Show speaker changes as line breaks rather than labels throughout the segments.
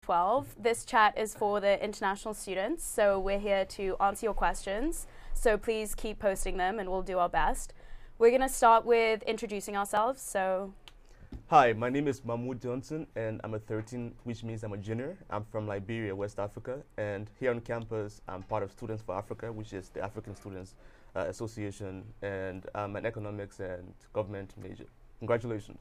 12. This chat is for the international students, so we're here to answer your questions. So please keep posting them and we'll do our best. We're going to start with introducing ourselves. So,
hi, my name is Mahmoud Johnson and I'm a 13, which means I'm a junior. I'm from Liberia, West Africa, and here on campus I'm part of Students for Africa, which is the African Students Association, and I'm an economics and government major. Congratulations.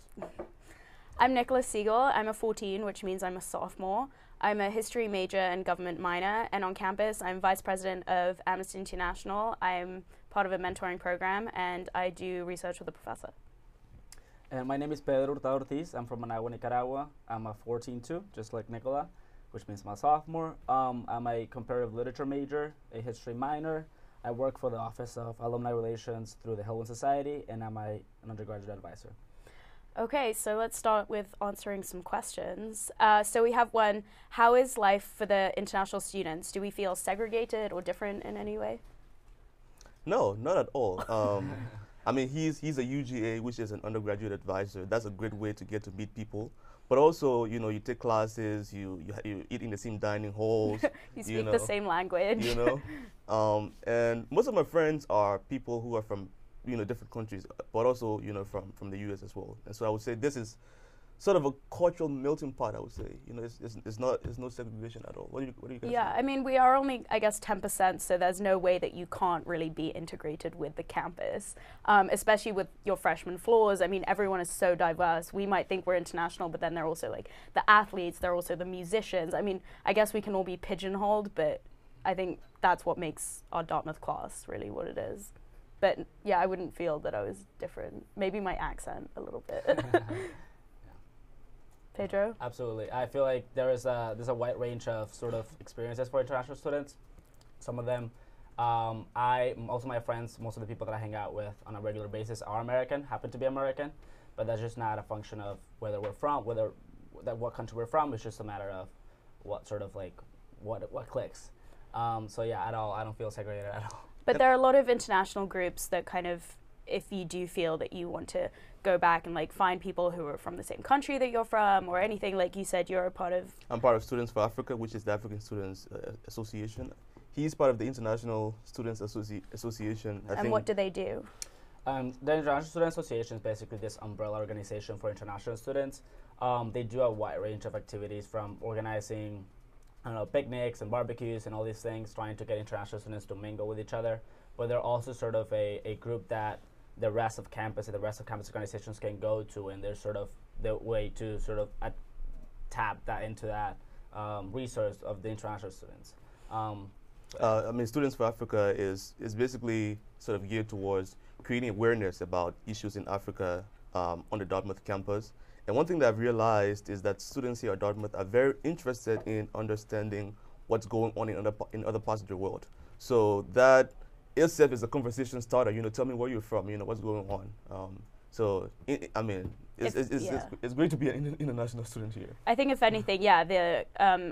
I'm Nicholas Siegel. I'm a 14, which means I'm a sophomore. I'm a history major and government minor, and on campus I'm vice president of Amnesty International. I'm part of a mentoring program, and I do research with a professor.
And my name is Pedro Hurtado Ortiz. I'm from Managua, Nicaragua. I'm a 14 too, just like Nicola, which means I'm a sophomore. I'm a comparative literature major, a history minor. I work for the Office of Alumni Relations through the Hillman Society, and I'm an undergraduate advisor.
Okay, so let's start with answering some questions. So we have one: how is life for the international students? Do we feel segregated or different in any way?
No, not at all. I mean, he's a UGA, which is an undergraduate advisor. That's a great way to get to meet people. But also, you know, you take classes, you eat in the same dining halls.
You speak the same language.
You know, and most of my friends are people who are from, you know, different countries, but also, you know, from the US as well. And so I would say this is sort of a cultural melting pot, I would say. You know, it's no segregation at all. What do you guys
Yeah,
think?
I mean, we are only, I guess, 10%, so there's no way that you can't really be integrated with the campus, especially with your freshman floors. I mean, everyone is so diverse. We might think we're international, but then they're also like the athletes, they're also the musicians. I mean, I guess we can all be pigeonholed, but I think that's what makes our Dartmouth class really what it is. But yeah, I wouldn't feel that I was different. Maybe my accent a little bit. Pedro?
Absolutely. I feel like there's a wide range of sort of experiences for international students. Some of them, most of my friends, most of the people that I hang out with on a regular basis are American, happen to be American, but that's just not a function of whether we're from, what country we're from. It's just a matter of what sort of like, what clicks. So yeah, I don't feel segregated at all.
But there are a lot of international groups that kind of, if you do feel that you want to go back and like find people who are from the same country that you're from or anything, like you said, you're a part of...
I'm part of Students for Africa, which is the African Students Association. He's part of the International Students Association.
And what do they do?
The International Student Association is basically this umbrella organization for international students. They do a wide range of activities, from organizing, I don't know, picnics and barbecues and all these things, trying to get international students to mingle with each other. But they're also sort of a group that the rest of campus and the rest of campus organizations can go to, and they're sort of the way to sort of tap that into that resource of the international students.
I mean, Students for Africa is basically sort of geared towards creating awareness about issues in Africa on the Dartmouth campus. And one thing that I've realized is that students here at Dartmouth are very interested in understanding what's going on in other parts of the world. So that itself is a conversation starter. You know, tell me where you're from. You know, what's going on. I mean, it's great to be an international student here.
I think if anything, yeah, the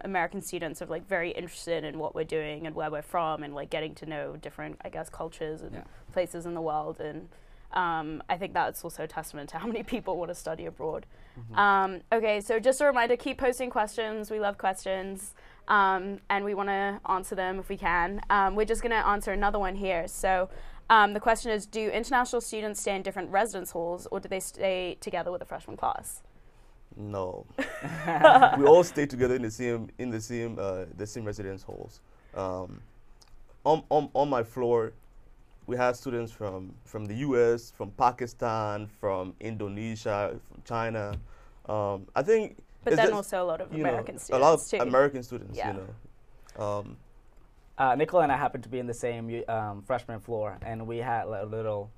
American students are like very interested in what we're doing and where we're from, and like getting to know different, I guess, cultures and places in the world. And I think that's also a testament to how many people want to study abroad. Mm-hmm. Okay, so just a reminder, keep posting questions. We love questions. And we want to answer them if we can. We're just going to answer another one here. So the question is, do international students stay in different residence halls, or do they stay together with the freshman class?
No. We all stay together in the same residence halls. On my floor, we have students from the US, from Pakistan, from Indonesia, from China. I think...
But then also a lot of American students,
a lot of
too.
American students,
yeah.
You know.
Nicola and I happened to be in the same freshman floor, and we had a little...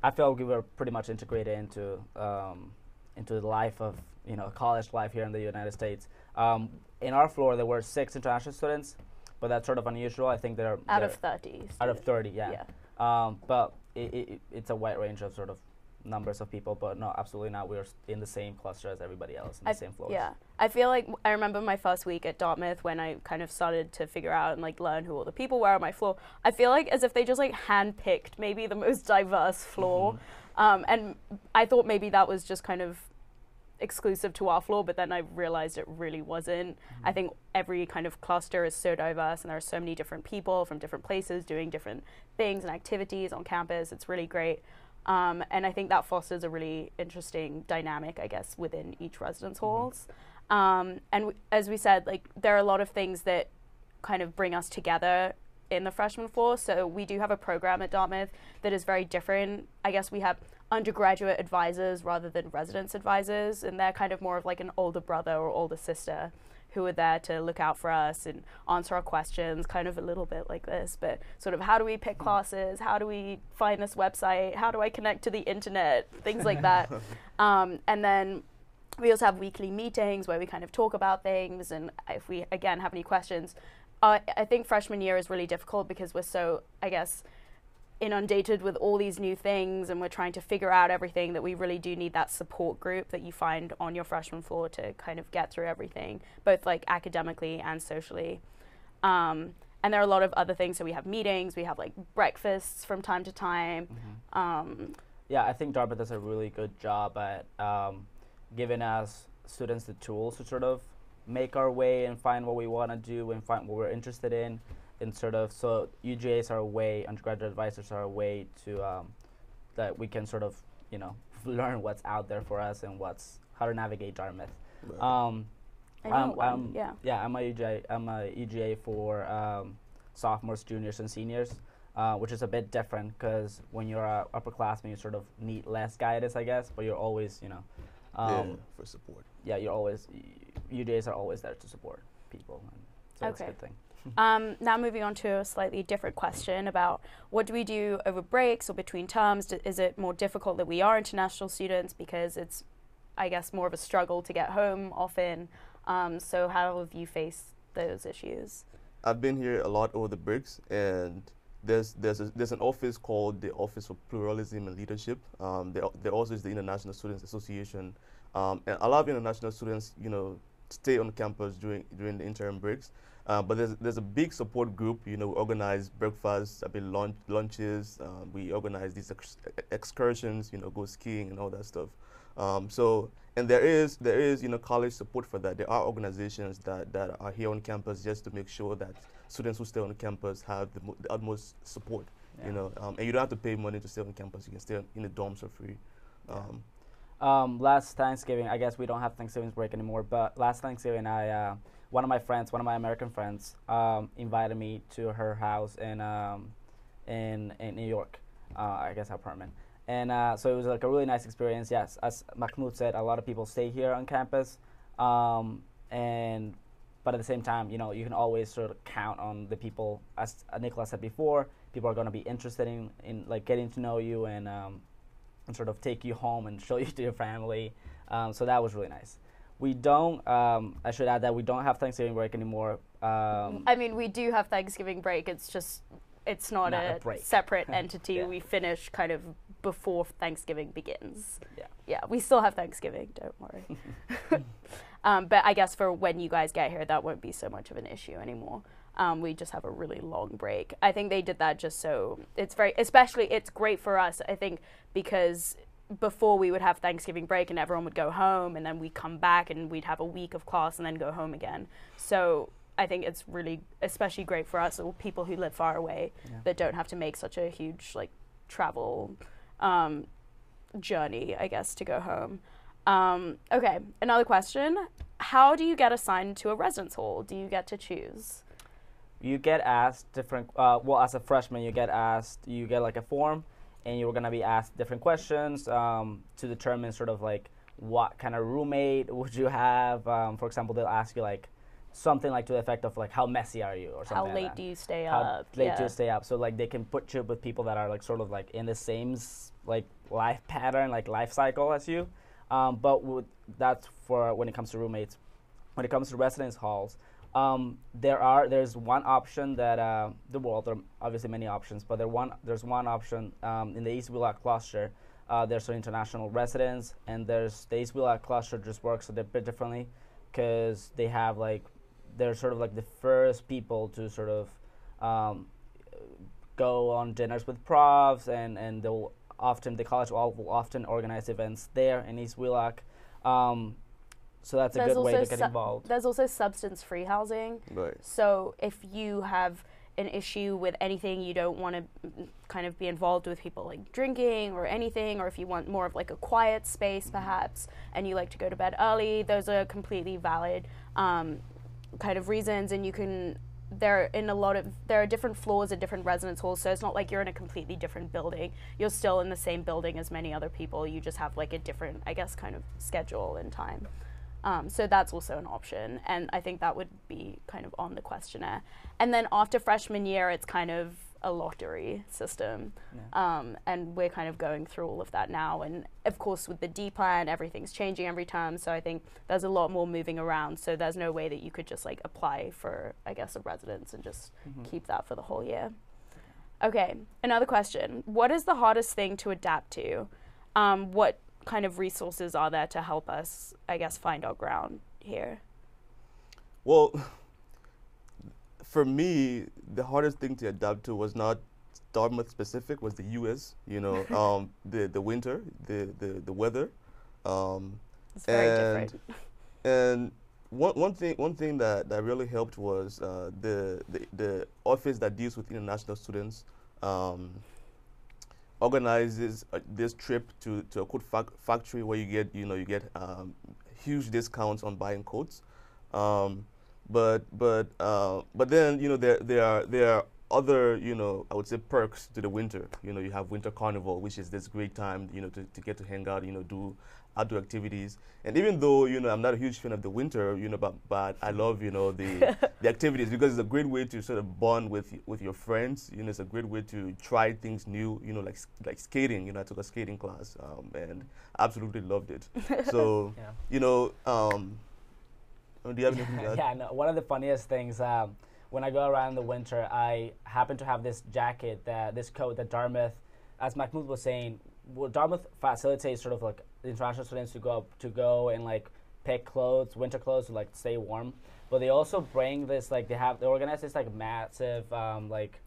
I felt we were pretty much integrated into the life of, you know, college life here in the United States. In our floor, there were 6 international students, but that's sort of unusual. I think they're...
Out of 30.
Out of 30, yeah. But it's a wide range of sort of numbers of people, but no, absolutely not. We're in the same cluster as everybody else, in the same floors.
Yeah, I feel like I remember my first week at Dartmouth when I kind of started to figure out and like learn who all the people were on my floor. I feel like as if they just like handpicked maybe the most diverse floor, and I thought maybe that was just kind of exclusive to our floor, but then I realized it really wasn't. I think every kind of cluster is so diverse, and there are so many different people from different places doing different things and activities on campus. It's really great. And I think that fosters a really interesting dynamic, I guess, within each residence halls. As we said, like, there are a lot of things that kind of bring us together in the freshman floor. So we do have a program at Dartmouth that is very different. I guess we have undergraduate advisors rather than residence advisors, and they're kind of more of like an older brother or older sister who are there to look out for us and answer our questions, kind of a little bit like this, but sort of how do we pick classes, how do we find this website, how do I connect to the internet, things like that. And then we also have weekly meetings where we kind of talk about things, and if we, again, have any questions. I think freshman year is really difficult because we're so, I guess, inundated with all these new things, and we're trying to figure out everything, that we really do need that support group that you find on your freshman floor to kind of get through everything, both like academically and socially. And there are a lot of other things. So we have meetings, we have like breakfasts from time to time.
Yeah, I think Dartmouth does a really good job at giving us students the tools to sort of make our way and find what we want to do and find what we're interested in. And sort of, so UGAs are a way, undergraduate advisors are a way to, that we can sort of, you know, learn what's out there for us and how to navigate Dartmouth.
I'm
a UGA for sophomores, juniors, and seniors, which is a bit different because when you're an upperclassman, you sort of need less guidance, I guess, but you're always, you know.
For support.
Yeah, UGAs are always there to support people. And so it's a good thing.
Now moving on to a slightly different question about what do we do over breaks or between terms? Is it more difficult that we are international students because it's, I guess, more of a struggle to get home often? So how have you faced those issues?
I've been here a lot over the breaks, and there's an office called the Office for Pluralism and Leadership. There also is the International Students Association, and a lot of international students, you know, stay on campus during the interim breaks. But there's a big support group. You know, we organize breakfasts, lunches. We organize these excursions. You know, go skiing and all that stuff. And there is you know, college support for that. There are organizations that are here on campus just to make sure that students who stay on campus have the utmost support. Yeah. You know, and you don't have to pay money to stay on campus. You can stay in the dorms for free.
Last Thanksgiving, I guess we don't have Thanksgiving break anymore, but last Thanksgiving, one of my American friends, invited me to her house in New York, I guess her apartment. And so it was like a really nice experience. Yes, as Mahmoud said, a lot of people stay here on campus, but at the same time, you know, you can always sort of count on the people, as Nicola said before, people are going to be interested in like getting to know you and sort of take you home and show you to your family. So that was really nice. We don't, I should add that we don't have Thanksgiving break anymore.
I mean, we do have Thanksgiving break. It's just, it's not a separate entity.
Yeah.
We finish kind of before Thanksgiving begins.
Yeah.
Yeah, we still have Thanksgiving, don't worry. But I guess for when you guys get here, that won't be so much of an issue anymore. We just have a really long break. I think they did that just so it's it's great for us, I think, because before we would have Thanksgiving break and everyone would go home, and then we'd come back and we'd have a week of class and then go home again. So I think it's really especially great for us, or people who live far away that don't have to make such a huge like travel journey, I guess, to go home. Okay, another question. How do you get assigned to a residence hall? Do you get to choose?
You get asked different, well, as a freshman, you get like a form, and you're going to be asked different questions to determine sort of like what kind of roommate would you have. For example, they'll ask you like something like to the effect of like, how messy are you, or something like that.
How late do you stay
up?
How
late do you stay up? So like they can put you with people that are like sort of like in the same like life pattern, like life cycle as you. But that's for when it comes to roommates. When it comes to residence halls, there's one option that there are obviously many options, but there's one option in the East Wheelock cluster. There's an international residence, and there's the East Wheelock cluster just works a bit differently because they're sort of like the first people to sort of go on dinners with profs, and the college will often organize events there in East Wheelock. So that's a good way to get involved.
There's also substance-free housing.
Right.
So if you have an issue with anything, you don't want to kind of be involved with people like drinking or anything, or if you want more of like a quiet space perhaps, and you like to go to bed early, those are completely valid kind of reasons. And you can, there are different floors at different residence halls, so it's not like you're in a completely different building. You're still in the same building as many other people. You just have like a different, I guess, kind of schedule and time. So that's also an option, and I think that would be kind of on the questionnaire. And then after freshman year, it's kind of a lottery system, and we're kind of going through all of that now. And of course, with the Dplan, everything's changing every term, so I think there's a lot more moving around. So there's no way that you could just like apply for, I guess, a residence and just keep that for the whole year. Okay, another question: what is the hardest thing to adapt to? What kind of resources are there to help us, I guess, find our ground here?
Well, for me, the hardest thing to adapt to was not Dartmouth specific, was the U.S. You know, the winter, the weather.
It's very different.
And one thing that really helped was the office that deals with international students. Organizes this trip to a coat factory where you get huge discounts on buying coats, but then there are other I would say perks to the winter. You have winter carnival, which is this great time to get to hang out, do outdoor activities. And even though I'm not a huge fan of the winter, but I love the activities, because it's a great way to sort of bond with your friends. It's a great way to try things new. Like skating. I took a skating class and absolutely loved it. So do you have anything to add?
Yeah, no. One of the funniest things, when I go around in the winter, I happen to have this jacket, this coat that Dartmouth, as Mahmoud was saying, Dartmouth facilitates sort of like international students to go and like pick clothes, winter clothes, to like stay warm. But they also bring this, like they organize this like massive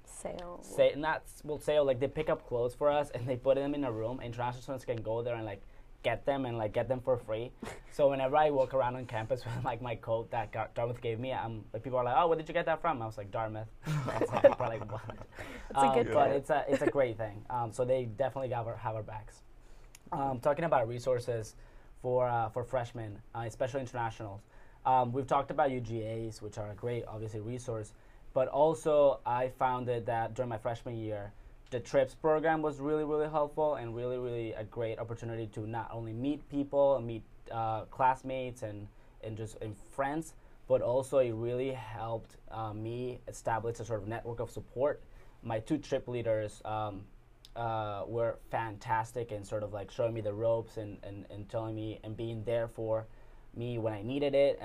sale. Like they pick up clothes for us and they put them in a room. International students can go there and like get them for free. So whenever I walk around on campus with like my coat that Dartmouth gave me, like people are like, "Oh, where did you get that from?" I was like, "Dartmouth." It's like, people are like, "What?"
It's a good
but it's a great thing. So they definitely have our backs. Talking about resources for freshmen, especially internationals. We've talked about UGAs, which are a great, obviously, resource. But also, I found that during my freshman year, the TRIPS program was really, really helpful and really, really a great opportunity to not only meet people and meet classmates and friends, but also it really helped me establish a sort of network of support. My two trip leaders were fantastic and sort of like showing me the ropes and telling me and being there for me when I needed it.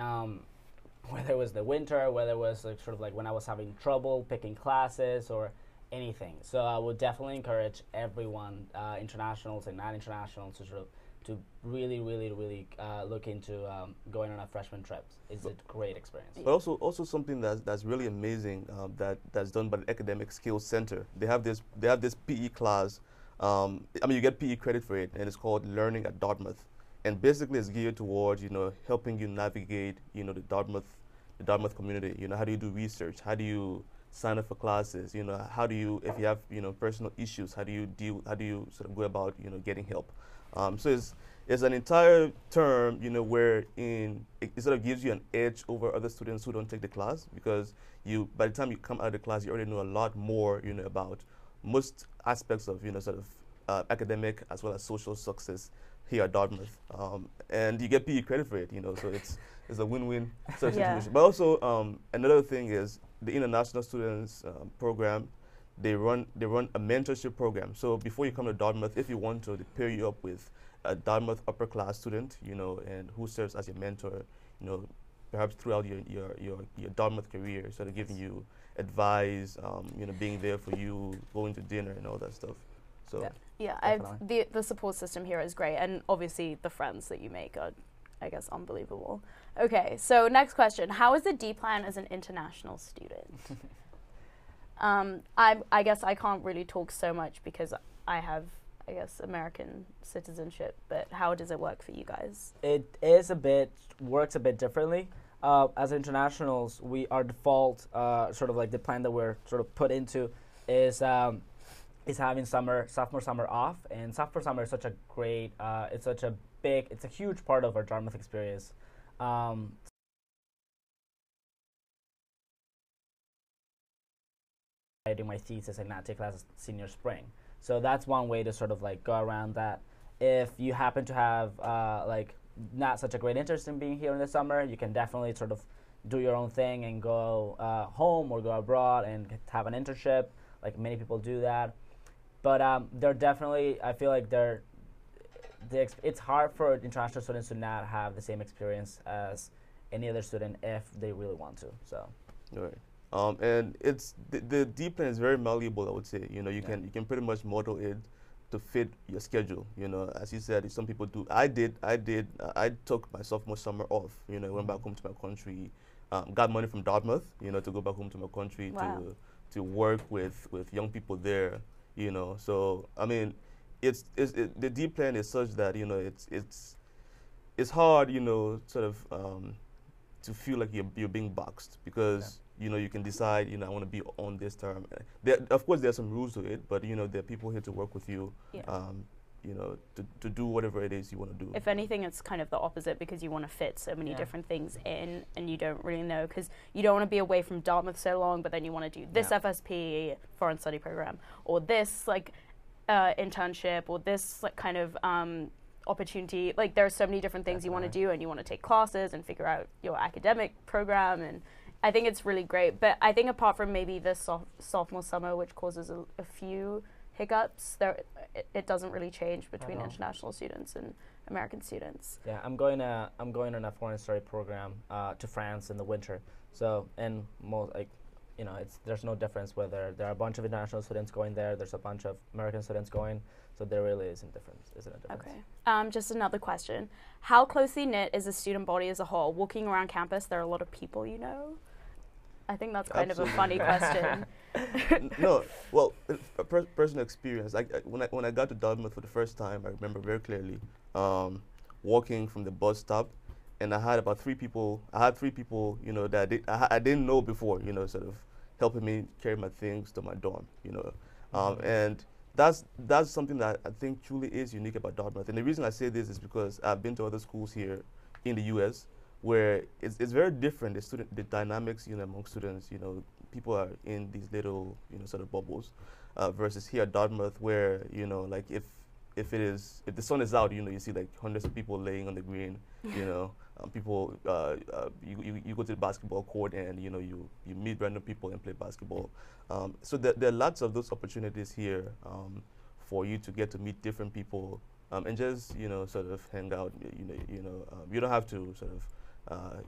Whether it was the winter, whether it was like sort of like when I was having trouble picking classes or anything. So I would definitely encourage everyone, internationals and non-internationals, to really, really, really look into going on a freshman trip. It's a great experience.
But also something that's really amazing that's done by the Academic Skills Center. They have this PE class. You get PE credit for it, and it's called Learning at Dartmouth. And basically, it's geared towards helping you navigate the Dartmouth community. How do you do research? How do you sign up for classes? How do you, if you have personal issues, how do you sort of go about getting help? So it's an entire term where it sort of gives you an edge over other students who don't take the class, because by the time you come out of the class, you already know a lot more about most aspects of sort of academic as well as social success here at Dartmouth, and you get PE credit for it. So it's a win-win sort of situation. But also another thing is the international students program. They run a mentorship program. So before you come to Dartmouth, if you want to, they pair you up with a Dartmouth upper class student, and who serves as your mentor, perhaps throughout your Dartmouth career, sort of giving you advice, being there for you, going to dinner and all that stuff. So
the support system here is great, and obviously the friends that you make are, I guess, unbelievable. Okay, so next question: how is the Dplan as an international student? I guess I can't really talk so much because I have I guess, American citizenship, but how does it work for you guys?
It works a bit differently. As internationals, our default sort of like the plan that we're sort of put into is having sophomore summer off, and sophomore summer is such a great, it's a huge part of our Dartmouth experience. Writing my thesis and not take classes senior spring. So that's one way to sort of like go around that. If you happen to have like not such a great interest in being here in the summer, you can definitely sort of do your own thing and go home or go abroad and have an internship. Like many people do that. But they're definitely, I feel like it's hard for international students to not have the same experience as any other student if they really want to. So.
Right. And it's the Dplan is very malleable, I would say. You know, you can pretty much model it to fit your schedule. You know, as you said, some people do. I took my sophomore summer off. You know, went back home to my country, got money from Dartmouth. You know, to go back home to my country to work with young people there. You know, so I mean, the Dplan is such that, you know, it's hard, you know, sort of to feel like you're being boxed, because you know, you can decide, you know, I want to be on this term. Of course, there are some rules to it, but you know, there are people here to work with you, you know, to do whatever it is you want to do.
If anything, it's kind of the opposite, because you want to fit so many different things in, and you don't really know, because you don't want to be away from Dartmouth so long, but then you want to do this FSP, foreign study program, or this like internship, or this like kind of opportunity. Like there are so many different things you want to do, and you want to take classes and figure out your academic program, and I think it's really great. But I think apart from maybe this sophomore summer, which causes a few hiccups, it doesn't really change between international students and American students.
Yeah, I'm going on a foreign study program to France in the winter. So, and most like, you know, there's no difference whether there are a bunch of international students going there, there's a bunch of American students going. So there really isn't a difference.
Okay. Just another question. How closely knit is the student body as a whole? Walking around campus, there are a lot of people you know? I think that's kind of a funny question.
No, well, personal experience. When I got to Dartmouth for the first time, I remember very clearly walking from the bus stop, and I had about 3 people. I had 3 people, you know, that I didn't know before, you know, sort of helping me carry my things to my dorm, you know, and that's something that I think truly is unique about Dartmouth. And the reason I say this is because I've been to other schools here in the U.S. where it's very different. The dynamics, you know, among students, you know, people are in these little, you know, sort of bubbles, versus here at Dartmouth, where, you know, like if the sun is out, you know, you see like hundreds of people laying on the green, you know, people, you go to the basketball court, and you know, you meet random people and play basketball. So there are lots of those opportunities here for you to get to meet different people, and just, you know, sort of hang out. You don't have to sort of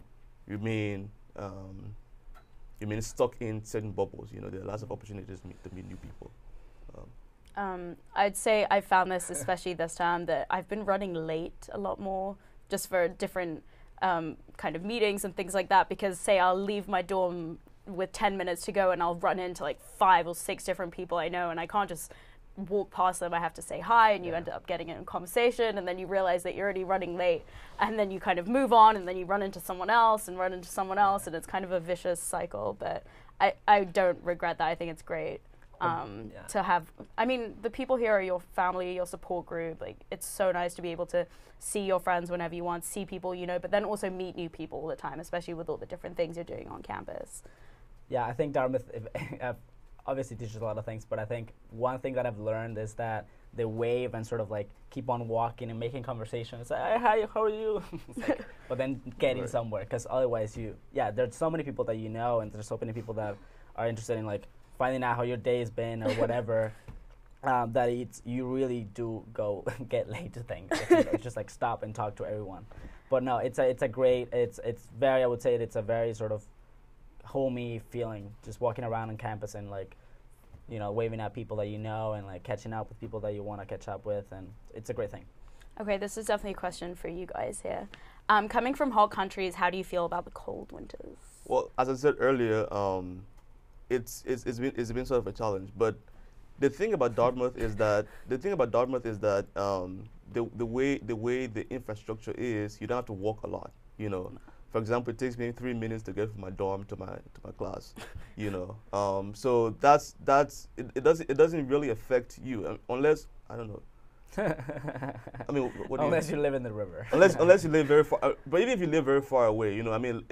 remain stuck in certain bubbles. You know, there are lots of opportunities to meet new people.
I'd say I found this, especially this time, that I've been running late a lot more, just for different kind of meetings and things like that, because say I'll leave my dorm with 10 minutes to go, and I'll run into like 5 or 6 different people I know, and I can't just walk past them. I have to say hi, and you end up getting in a conversation, and then you realize that you're already running late, and then you kind of move on, and then you run into someone else, and it's kind of a vicious cycle. But I don't regret that. I think it's great. To have, I mean, the people here are your family, your support group. Like, it's so nice to be able to see your friends whenever you want, see people you know, but then also meet new people all the time, especially with all the different things you're doing on campus.
Yeah, I think Dartmouth obviously teaches a lot of things, but I think one thing that I've learned is that the wave and sort of like keep on walking and making conversation. It's like, hey, hi, how are you? Like, but then getting somewhere, because otherwise there's so many people that you know, and there's so many people that are interested in like finding out how your day has been or whatever, that you really do go get late to things. It's just like stop and talk to everyone. But no, it's a great, it's very, I would say it's a very sort of homey feeling, just walking around on campus and like, you know, waving at people that you know, and like catching up with people that you want to catch up with, and it's a great thing.
Okay, this is definitely a question for you guys here. Coming from hot countries, how do you feel about the cold winters?
Well, as I said earlier, it's been sort of a challenge, but the thing about Dartmouth is that the way the infrastructure is, you don't have to walk a lot. You know, for example, it takes me 3 minutes to get from my dorm to my class. You know, so it doesn't really affect you unless I don't know. I mean, what
unless you live in the river.
unless you live very far, but even if you live very far away, you know, I mean,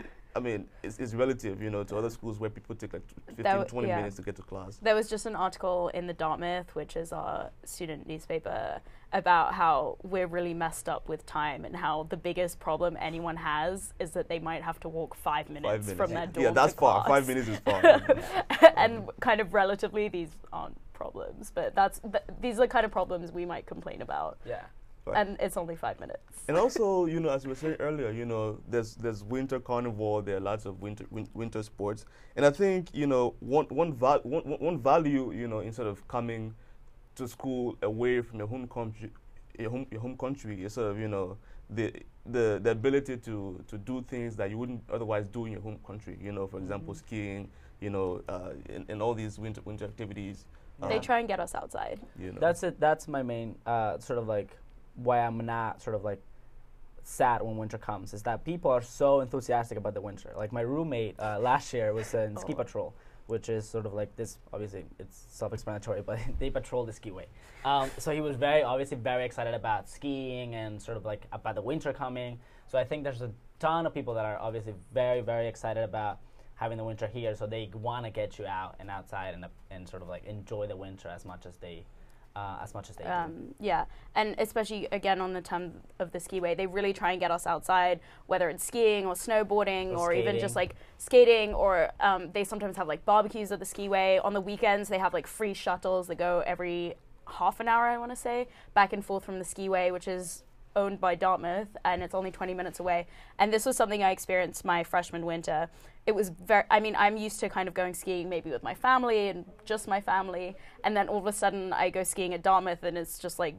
it's relative, you know, to other schools where people take like 15, 20 minutes to get to class.
There was just an article in the Dartmouth, which is our student newspaper, about how we're really messed up with time and how the biggest problem anyone has is that they might have to walk 5 minutes from their dorm.
Yeah, that's
to
far.
class.
5 minutes is far.
And kind of relatively, these aren't problems, but these are the kind of problems we might complain about.
Yeah.
Right.
And it's only 5 minutes.
And also, you know, as we were saying earlier, you know, there's winter carnival. There are lots of winter sports, and I think, you know, one value, you know, in sort of coming to school away from your home country, your home country is sort of, you know, the ability to do things that you wouldn't otherwise do in your home country. You know, for example, skiing. You know, and all these winter activities.
They try and get us outside.
You know.
That's it. That's my main sort of like why I'm not sort of like sad when winter comes, is that people are so enthusiastic about the winter. Like my roommate last year was in ski patrol, which is sort of like this. Obviously, it's self-explanatory, but they patrol the skiway. So he was obviously very excited about skiing and sort of like about the winter coming. So I think there's a ton of people that are obviously very, very excited about having the winter here. So they want to get you out and outside and sort of like enjoy the winter as much as they do.
Yeah, and especially again on the time of the skiway, they really try and get us outside, whether it's skiing or snowboarding or even just like skating, or they sometimes have like barbecues at the skiway. On the weekends, they have like free shuttles that go every half an hour, I want to say, back and forth from the skiway, which is owned by Dartmouth, and it's only 20 minutes away. And this was something I experienced my freshman winter. It was I'm used to kind of going skiing maybe with my family and just my family, and then all of a sudden I go skiing at Dartmouth, and it's just like,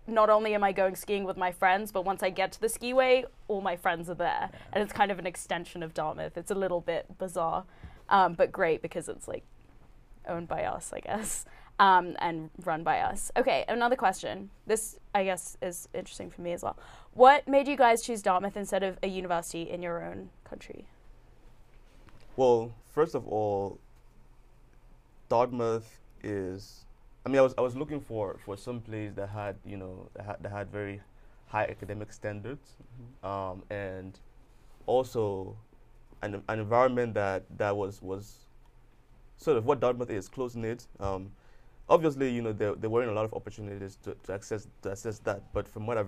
not only am I going skiing with my friends, but once I get to the skiway, all my friends are there. Yeah. And it's kind of an extension of Dartmouth. It's a little bit bizarre, but great because it's like owned by us, I guess. And run by us. Okay, another question. This, I guess, is interesting for me as well. What made you guys choose Dartmouth instead of a university in your own country?
Well, first of all, Dartmouth is, I mean, I was looking for some place that had, you know, that had very high academic standards, and also an environment that was sort of what Dartmouth is, close-knit. Obviously, you know, there weren't a lot of opportunities to access that, but from what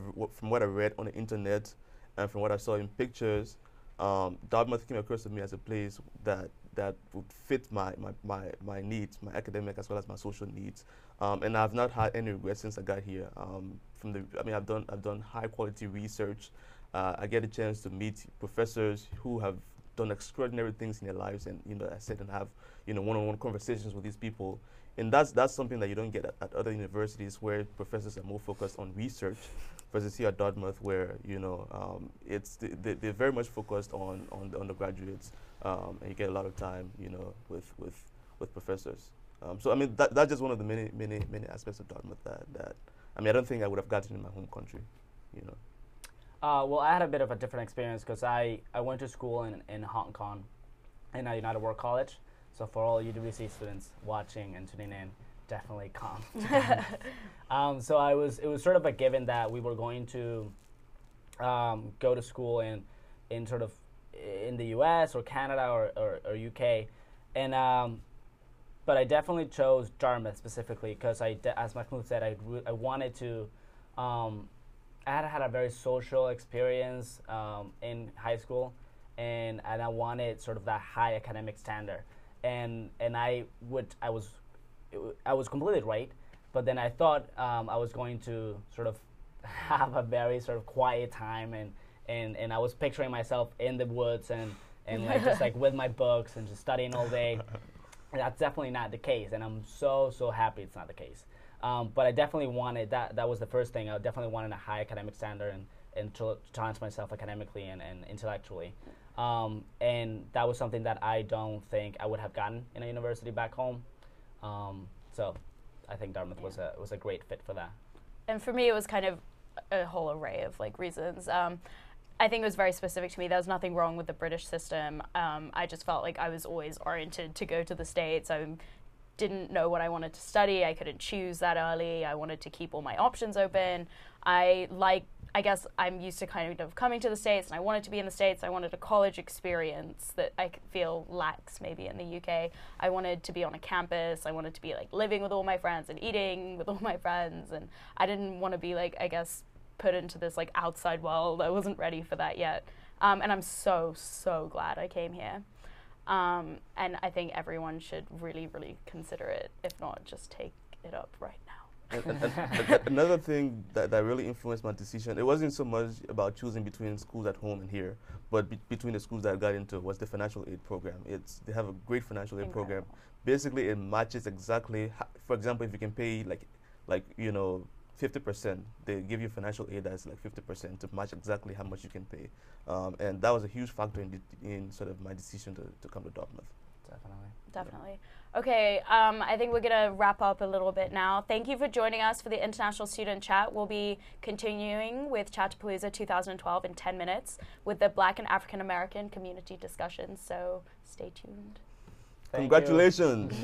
I read on the internet and from what I saw in pictures, Dartmouth came across to me as a place that would fit my needs, my academic as well as my social needs, and I've not had any regrets since I got here. I've done high quality research. I get a chance to meet professors who have done extraordinary things in their lives, and, you know, I sit and have, you know, one-on-one conversations with these people. And that's something that you don't get at other universities, where professors are more focused on research, versus here at Dartmouth, where, you know, they're very much focused on the undergraduates, and you get a lot of time, you know, with professors. So I mean, that's just one of the many aspects of Dartmouth that I mean, I don't think I would have gotten in my home country, you know.
Well, I had a bit of a different experience because I went to school in Hong Kong, in a United World College. So for all UWC students watching and tuning in, definitely come. So it was sort of a given that we were going to go to school in sort of in the U.S. or Canada or U.K. And but I definitely chose Dartmouth specifically because as Mahmoud said, I wanted to. I had a very social experience in high school, and I wanted sort of that high academic standard. And I was completely right, but then I thought I was going to sort of have a very sort of quiet time, and I was picturing myself in the woods and like just like with my books and just studying all day. And that's definitely not the case, and I'm so happy it's not the case. But I definitely wanted that. That was the first thing. I definitely wanted a high academic standard and to challenge myself academically and intellectually. And that was something that I don't think I would have gotten in a university back home. So I think Dartmouth was a great fit for that.
And for me, it was kind of a whole array of like reasons. I think it was very specific to me. There was nothing wrong with the British system. I just felt like I was always oriented to go to the States. I didn't know what I wanted to study. I couldn't choose that early. I wanted to keep all my options open. I guess I'm used to kind of coming to the States, and I wanted to be in the States. I wanted a college experience that I feel lacks maybe in the UK. I wanted to be on a campus. I wanted to be like living with all my friends and eating with all my friends. And I didn't want to be like, I guess, put into this like outside world. I wasn't ready for that yet. And I'm so, so glad I came here. And I think everyone should really, really consider it. If not, just take it up right now.
Another thing that really influenced my decision, it wasn't so much about choosing between schools at home and here, but between the schools that I got into was the financial aid program. They have a great financial aid program. Basically, it matches exactly, for example, if you can pay like 50%, they give you financial aid that's like 50% to match exactly how much you can pay. And that was a huge factor in sort of my decision to come to Dartmouth.
Definitely. Okay, I think we're going to wrap up a little bit now. Thank you for joining us for the International Student Chat. We'll be continuing with Chatapalooza 2012 in 10 minutes with the Black and African American community discussion, so stay tuned.
Congratulations.